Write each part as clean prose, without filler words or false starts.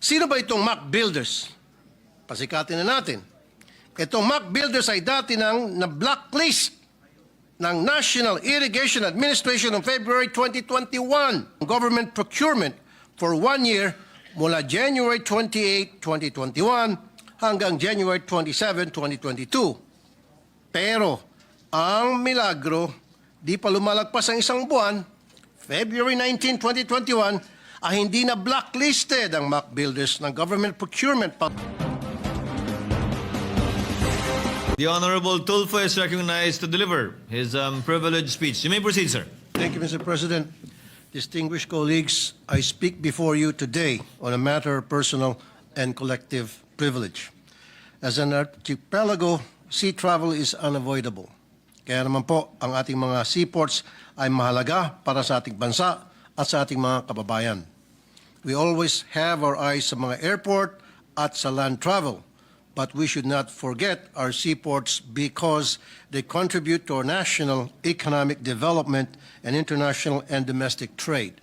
Sino ba itong Mac Builders? Pasikatin na natin. Itong Mac Builders ay dati nang na-blacklist ng National Irrigation Administration noong February 2021. Government procurement for 1 year mula January 28, 2021 hanggang January 27, 2022. Pero ang milagro, di pa lumalagpas ang isang buwan, February 19, 2021, ay hindi na blacklisted ang Mac Builders ng government procurement. The Honorable Tulfo is recognized to deliver his privileged speech. You may proceed, sir. Thank you, Mr. President. Distinguished colleagues, I speak before you today on a matter of personal and collective privilege. As an archipelago, sea travel is unavoidable. Kaya naman po, ang ating mga seaports ay mahalaga para sa ating bansa at sa ating mga kababayan. We always have our eyes sa mga airport at sa land travel. But we should not forget our seaports because they contribute to our national economic development and international and domestic trade.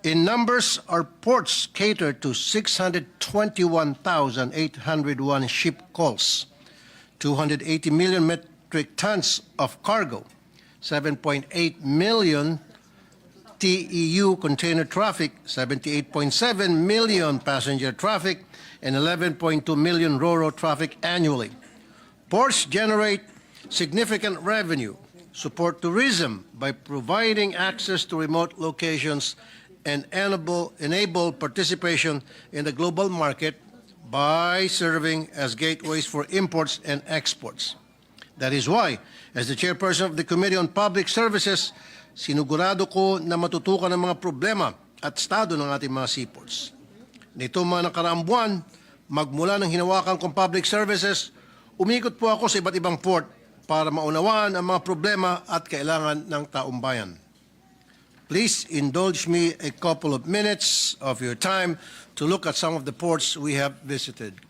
In numbers, our ports cater to 621,801 ship calls, 280 million metric tons of cargo, 7.8 million TEU container traffic, 78.7 million passenger traffic, and 11.2 million ro-ro traffic annually. Ports generate significant revenue, support tourism by providing access to remote locations, and enable participation in the global market by serving as gateways for imports and exports. That is why, as the chairperson of the Committee on Public Services, sinugurado ko na matutukan ang mga problema at estado ng ating mga seaports. Nito mga nakaraang buwan, magmula ng hinawakan kong public services, umikot po ako sa iba't ibang port para maunawaan ang mga problema at kailangan ng taong bayan. Please indulge me a couple of minutes of your time to look at some of the ports we have visited.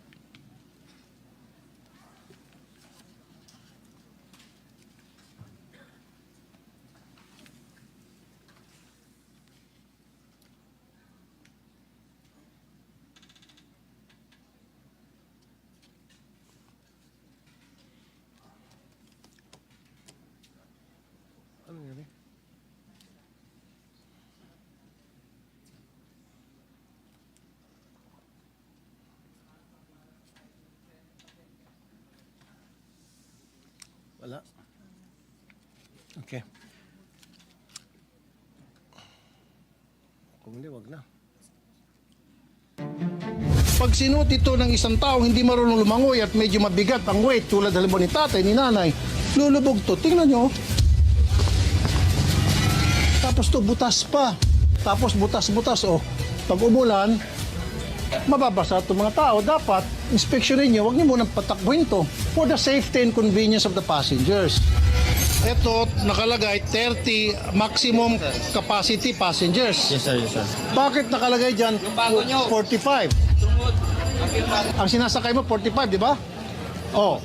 Wala. Okay. Kung hindi, wag na. Pag sinuot ito ng isang tao hindi marunong lumangoy at medyo mabigat ang weight tulad halimbawa ni tatay, ni nanay, lulubog to. Tingnan nyo. Tapos to butas pa. Tapos butas-butas. Oh. Pag umulan, mababasa itong mga tao. Dapat, inspeksyonin nyo, huwag nyo munang patakbuhin to for the safety and convenience of the passengers. Ito, nakalagay 30 maximum capacity passengers. Yes, sir. Yes, sir. Bakit nakalagay dyan 45? Ang sinasakay mo 45, di ba? Oh,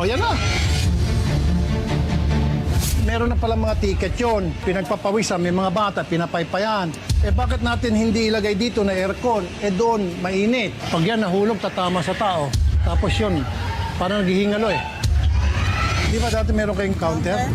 yan na. Meron na pala mga ticket yon, pinagpapawisan, may mga bata, pinapaypayan. Bakit natin hindi ilagay dito na aircon? Doon, mainit. Pag yan nahulog, tatama sa tao. Tapos yun, parang naghihingalo eh. Di ba dati meron kayong counter?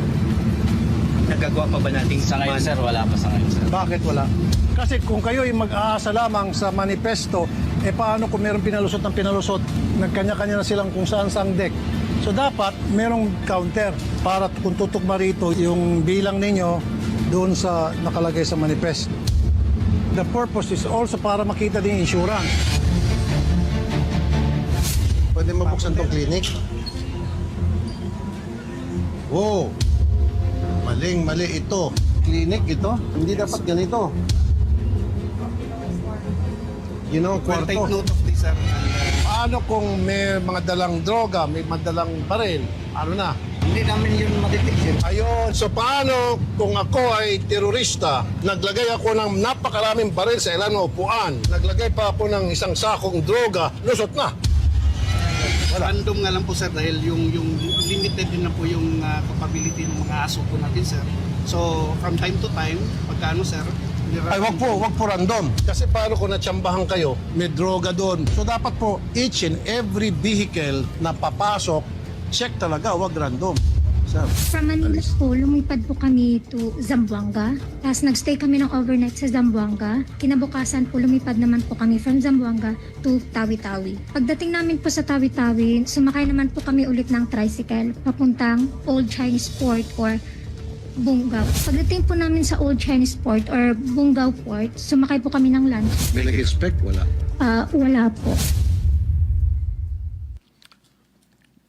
Nagagawa pa ba natin sa ngayon, sir? Wala pa sa ngayon, sir. Bakit wala? Kasi kung kayo ay mag-aasa lamang sa manifesto, paano kung meron pinalusot ng pinalusot, nagkanya-kanya na silang kung saan-saang deck. So dapat merong counter para kung tutugma rito yung bilang ninyo doon sa nakalagay sa manifesto. The purpose is also para makita din yung insurance. Pwede mabuksan tong clinic? Wow! Maling-mali ito. Clinic ito? Hindi dapat ganito. You know, kwarto. Take note of this, sir. Paano kung may mga dalang droga, may madalang baril? Ano na? Hindi namin yun madetect. Ayun. So paano kung ako ay terorista, naglagay ako ng napakaraming baril sa ilang upuan, naglagay pa ako ng isang sakong droga, lusot na. Wala. Random nga lang po, sir, dahil yung limited din na po yung capability ng mga aso po natin, sir. So, from time to time, pagkano, sir, Ay, wag po random. Kasi paano kung natsambahan kayo, may droga doon. So dapat po, each and every vehicle na papasok, check talaga, wag random. Sir. From Manila po, lumipad po kami to Zamboanga. Tapos nagstay kami ng overnight sa Zamboanga. Kinabukasan po, lumipad naman po kami from Zamboanga to Tawi-Tawi. Pagdating namin po sa Tawi-Tawi, sumakay naman po kami ulit ng tricycle papuntang Old Chinese Port or Bungaw. Pagdating po namin sa Old Chinese Port or Bungaw Port, sumakay po kami ng lunch. May nag-expect? Wala. Wala po.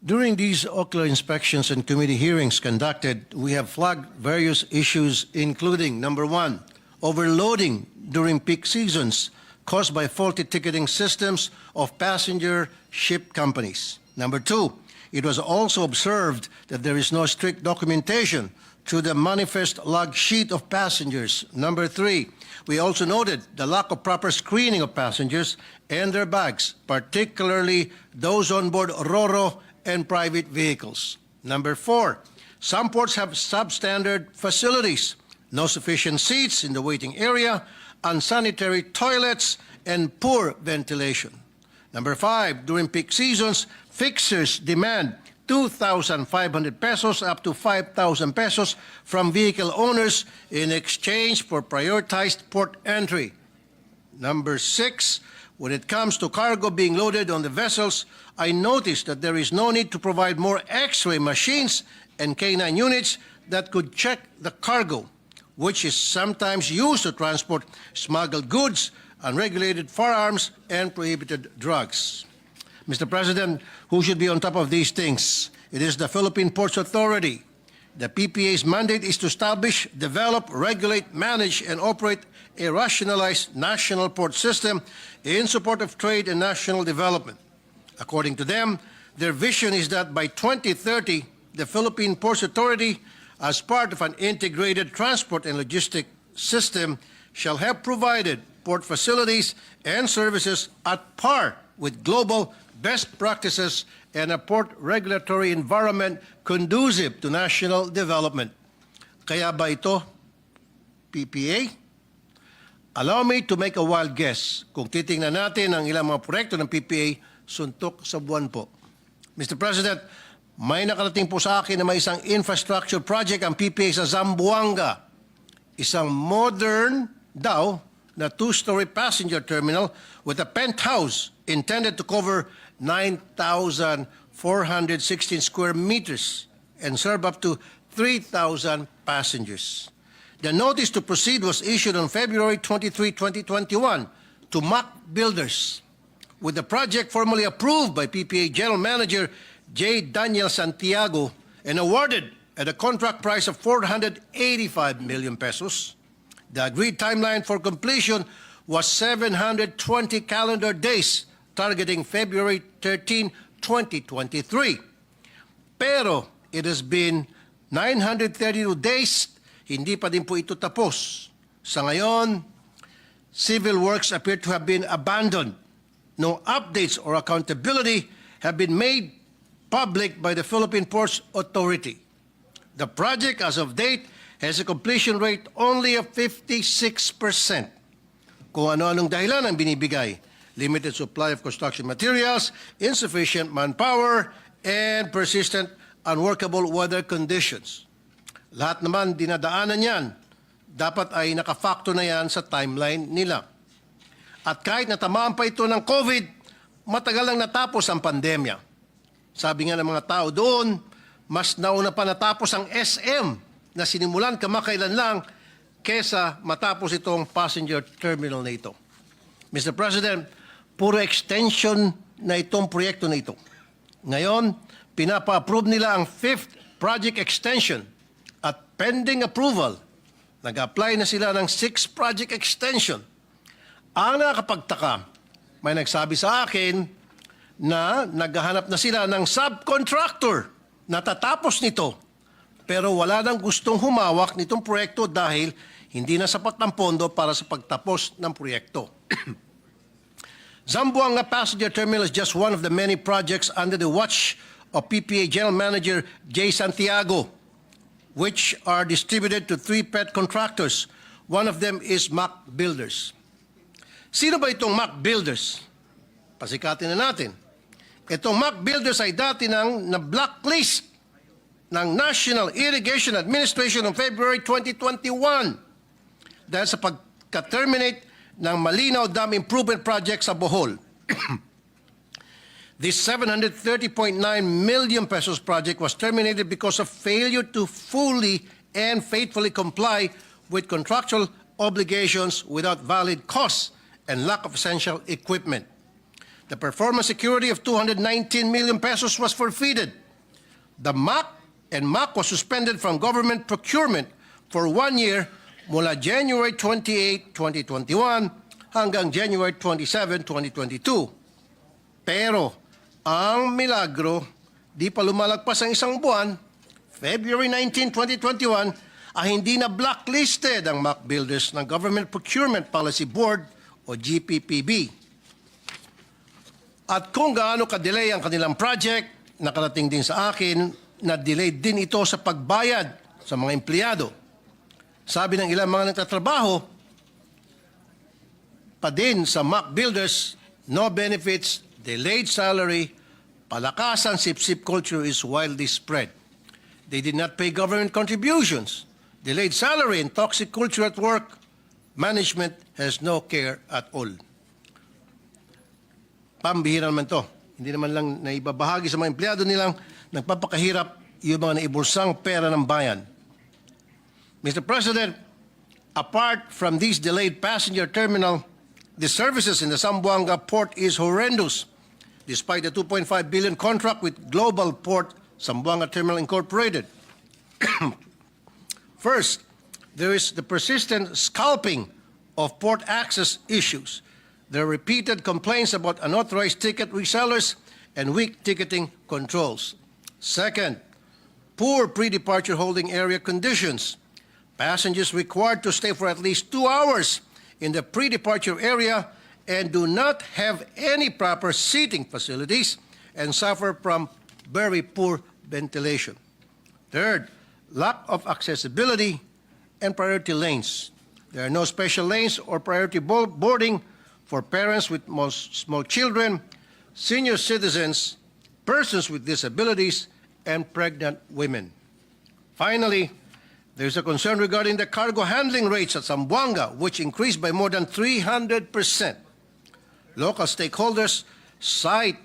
During these ocular inspections and committee hearings conducted, we have flagged various issues, including, number one, overloading during peak seasons caused by faulty ticketing systems of passenger ship companies. Number two, it was also observed that there is no strict documentation to the manifest log sheet of passengers. Number three, we also noted the lack of proper screening of passengers and their bags, particularly those on board Roro and private vehicles. Number four, some ports have substandard facilities, no sufficient seats in the waiting area, unsanitary toilets, and poor ventilation. Number five, during peak seasons, fixers demand 2,500 pesos up to 5,000 pesos from vehicle owners in exchange for prioritized port entry. Number six, when it comes to cargo being loaded on the vessels, I noticed that there is no need to provide more X-ray machines and K9 units that could check the cargo, which is sometimes used to transport smuggled goods, unregulated firearms, and prohibited drugs. Mr. President, who should be on top of these things? It is the Philippine Ports Authority. The PPA's mandate is to establish, develop, regulate, manage, and operate a rationalized national port system in support of trade and national development. According to them, their vision is that by 2030, the Philippine Ports Authority, as part of an integrated transport and logistic system, shall have provided port facilities and services at par with global best practices and a port regulatory environment conducive to national development. Kaya ba ito, PPA? Allow me to make a wild guess kung titingnan natin ang ilang mga proyekto ng PPA suntok sa buwan po. Mr. President, may nakarating po sa akin na may isang infrastructure project ang PPA sa Zamboanga. Isang modern daw na two-story passenger terminal with a penthouse intended to cover 9,416 square meters and serve up to 3,000 passengers. The notice to proceed was issued on February 23, 2021 to MAC Builders, with the project formally approved by PPA General Manager J. Daniel Santiago and awarded at a contract price of 485 million pesos. The agreed timeline for completion was 720 calendar days, targeting February 13, 2023. Pero it has been 932 days, hindi pa din po ito tapos. Sa ngayon, civil works appear to have been abandoned. No updates or accountability have been made public by the Philippine Ports Authority. The project, as of date, has a completion rate only of 56%. Kung ano-anong dahilan ang binibigay: limited supply of construction materials, insufficient manpower, and persistent unworkable weather conditions. Lahat naman dinadaanan yan. Dapat ay nakafactor na yan sa timeline nila. At kahit natamaan pa ito ng COVID, matagal lang natapos ang pandemya. Sabi nga ng mga tao doon, mas nauna pa natapos ang SM na sinimulan kamakailan lang kesa matapos itong passenger terminal na ito. Mr. President, puro extension na itong proyekto na ito. Ngayon, pinapa-approve nila ang 5th project extension at pending approval, nag-apply na sila ng 6th project extension. Ang nakakapagtaka, may nagsabi sa akin na naghahanap na sila ng subcontractor na tatapos nito, pero wala nang gustong humawak nitong proyekto dahil hindi na sapat ng pondo para sa pagtapos ng proyekto. Zamboanga Passenger Terminal is just one of the many projects under the watch of PPA General Manager J. Santiago, which are distributed to 3 pet contractors, One of them is Mac Builders. Sino ba itong Mac Builders? Pasikatin na natin. Itong Mac Builders ay dati nang na-blacklist ng National Irrigation Administration noong February 2021 dahil sa pagka-terminate ng Malinaw Dam Improvement Project sa Bohol. This 730.9 million pesos project was terminated because of failure to fully and faithfully comply with contractual obligations without valid costs and lack of essential equipment. The performance security of 219 million pesos was forfeited. The MAC and MAC was suspended from government procurement for 1 year mula January 28, 2021 hanggang January 27, 2022. Pero ang milagro, di pa lumalagpas ang isang buwan, February 19, 2021, ay hindi na blacklisted ang MAC Builders ng Government Procurement Policy Board o GPPB. At kung gaano ka-delay ang kanilang project, nakarating din sa akin na delayed din ito sa pagbayad sa mga empleyado. Sabi ng ilang mga nagtatrabaho, pa din sa MAC Builders, no benefits, delayed salary, palakasan, sip-sip culture is widely spread. They did not pay government contributions, delayed salary, and toxic culture at work. Management has no care at all. Pambihira naman to. Hindi naman lang naibabahagi sa mga empleyado nilang nagpapakahirap yung mga naibulsang pera ng bayan. Mr. President, apart from this delayed passenger terminal, the services in the Zamboanga port is horrendous, despite the 2.5 billion contract with Global Port Zamboanga Terminal Incorporated. First, there is the persistent scalping of port access issues. There are repeated complaints about unauthorized ticket resellers and weak ticketing controls. Second, poor pre-departure holding area conditions. Passengers required to stay for at least 2 hours in the pre-departure area and do not have any proper seating facilities and suffer from very poor ventilation. Third, lack of accessibility and priority lanes. There are no special lanes or priority boarding for parents with small children, senior citizens, persons with disabilities, and pregnant women. Finally, there's a concern regarding the cargo handling rates at Zamboanga, which increased by more than 300%. Local stakeholders cite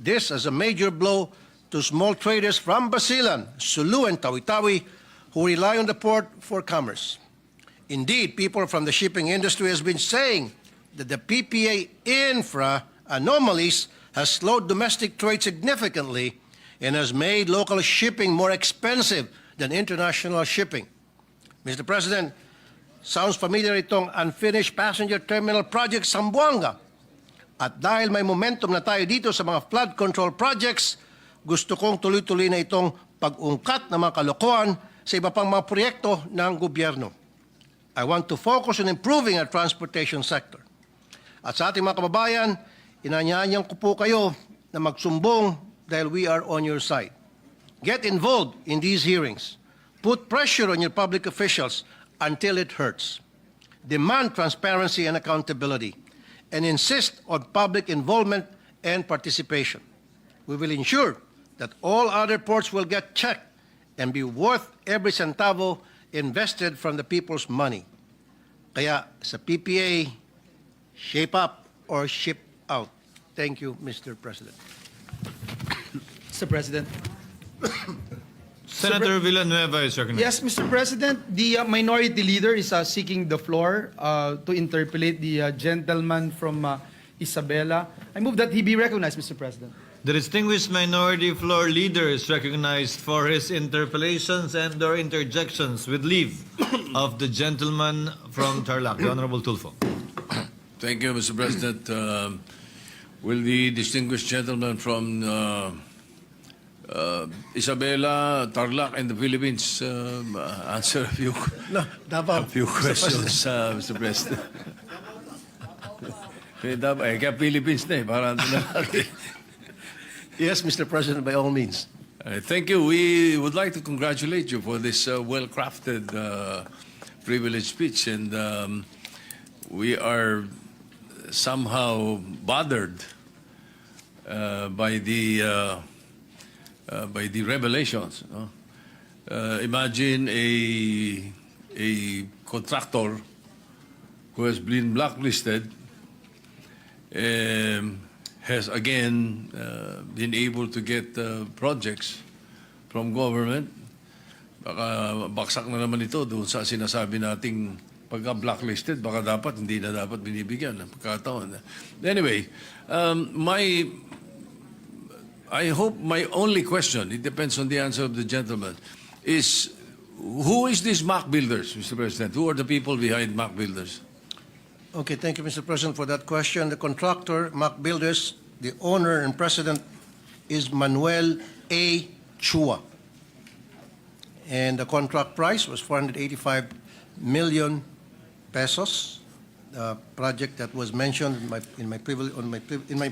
this as a major blow to small traders from Basilan, Sulu, and Tawi-Tawi who rely on the port for commerce. Indeed, people from the shipping industry has been saying that the PPA infra anomalies has slowed domestic trade significantly and has made local shipping more expensive than international shipping. Mr. President, sounds familiar itong unfinished passenger terminal project sa Zamboanga. At dahil may momentum na tayo dito sa mga flood control projects, gusto kong tuloy-tuloy na itong pag-ungkat ng mga kalokohan sa iba pang mga proyekto ng gobyerno. I want to focus on improving our transportation sector. At sa ating mga kababayan, inanyayan ko po kayo na magsumbong dahil we are on your side. Get involved in these hearings. Put pressure on your public officials until it hurts. Demand transparency and accountability, and insist on public involvement and participation. We will ensure that all other ports will get checked and be worth every centavo invested from the people's money. Kaya sa PPA, shape up or ship out. Thank you, Mr. President. Mr. President. Senator Villanueva is recognized. Yes, Mr. President, the minority leader is seeking the floor to interpolate the gentleman from Isabela. I move that he be recognized, Mr. President. The distinguished minority floor leader is recognized for his interpellations and or interjections with leave of the gentleman from Tarlac, the Honorable Tulfo. Thank you, Mr. President. Will the distinguished gentleman from Isabela, Tarlac, and the Philippines answer a few, a few questions, Mr. President? Kaya Philippines na para natin. Yes, Mr. President, by all means. Thank you. We would like to congratulate you for this well-crafted privileged speech, and we are somehow bothered by the revelations. No? Imagine a contractor who has been blacklisted has again been able to get projects from government. Baka baksak na naman ito doon sa sinasabi nating pagka-blacklisted, baka dapat, hindi na dapat binibigyan ng pagkataon. Anyway, I hope my only question, it depends on the answer of the gentleman, is who is these Mac builders, Mr. President? Who are the people behind Mac builders? Okay, thank you, Mr. President, for that question. The contractor, Mac Builders, the owner and president is Manuel A. Chua. And the contract price was 485 million pesos. The project that was mentioned in my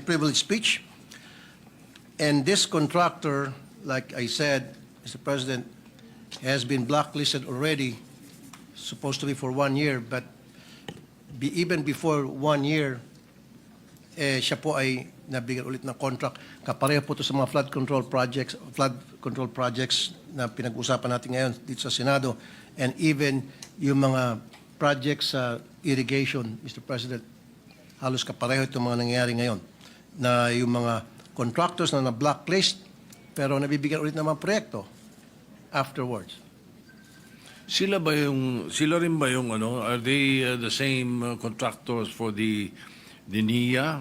privilege speech. And this contractor, like I said, Mr. President, has been blacklisted already, supposed to be for 1 year, but even before 1 year, siya po ay nabigyan ulit ng contract. Kapareho po ito sa mga flood control projects na pinag-usapan natin ngayon dito sa Senado, and even yung mga projects sa irrigation, Mr. President, halos kapareho itong mga nangyayari ngayon, na yung mga contractors na na-blacklist, pero nabibigyan ulit ng mga proyekto afterwards. Sila rin ba yung ano, are they the same contractors for the NIA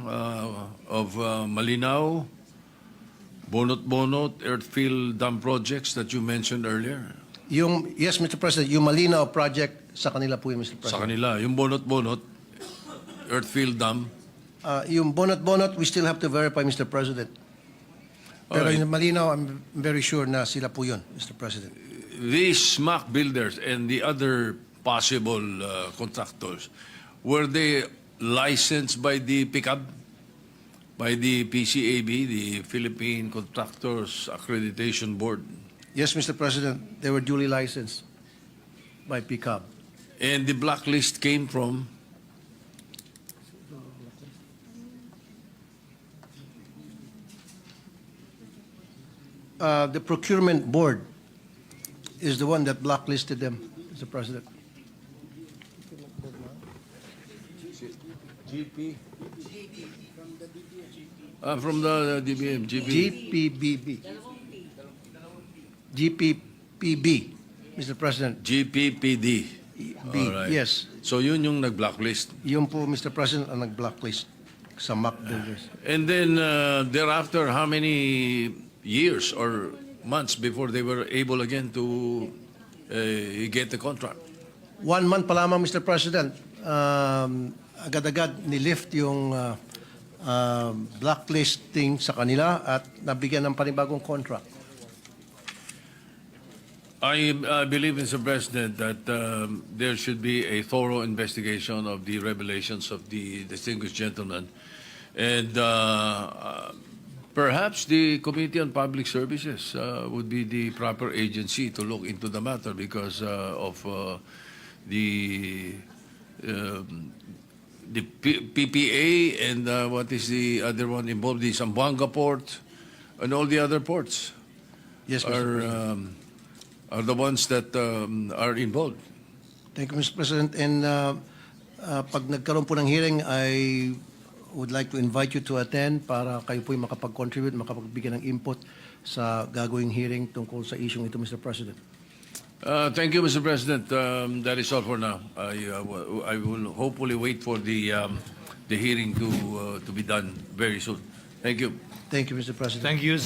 of Malinaw, Bonot, Earthfield Dam projects that you mentioned earlier? Yes, Mr. President, yung Malinaw project, sa kanila po yun, Mr. President. Sa kanila, yung Bonot, Earthfield Dam. Yung Bonot, we still have to verify, Mr. President. Pero Alright. yung Malinaw, I'm very sure na sila po yun, Mr. President. These Mac builders and the other possible contractors, were they licensed by the PICAB, by the PCAB, the Philippine Contractors Accreditation Board? Yes, Mr. President, they were duly licensed by PICAB. And the blacklist came from? The procurement board is the one that blacklisted them, Mr. President. GP? From the DBM, GP. GPPB, Mr. President. GPPD. Alright. Yes. So yun yung nag-blacklist. Yun po, Mr. President, ang nag-blacklist sa Mac Builders. And then thereafter, how many years or months before they were able again to get the contract? 1 month pa lamang, Mr. President. Agad-agad nilift yung blacklisting sa kanila at nabigyan ng panibagong contract. I believe, Mr. President, that there should be a thorough investigation of the revelations of the distinguished gentleman. And perhaps the Committee on Public Services would be the proper agency to look into the matter because of the PPA and what is the other one involved, the Zamboanga port and all the other ports. Yes, Mr. President. Are the ones that are involved. Thank you, Mr. President. And pag nagkaroon po ng hearing, I would like to invite you to attend para kayo po'y makapag-contribute, makapagbigyan ng input sa gagawing hearing tungkol sa isyong ito, Mr. President. Thank you, Mr. President. That is all for now. I will hopefully wait for the hearing to be done very soon. Thank you. Thank you, Mr. President. Thank you.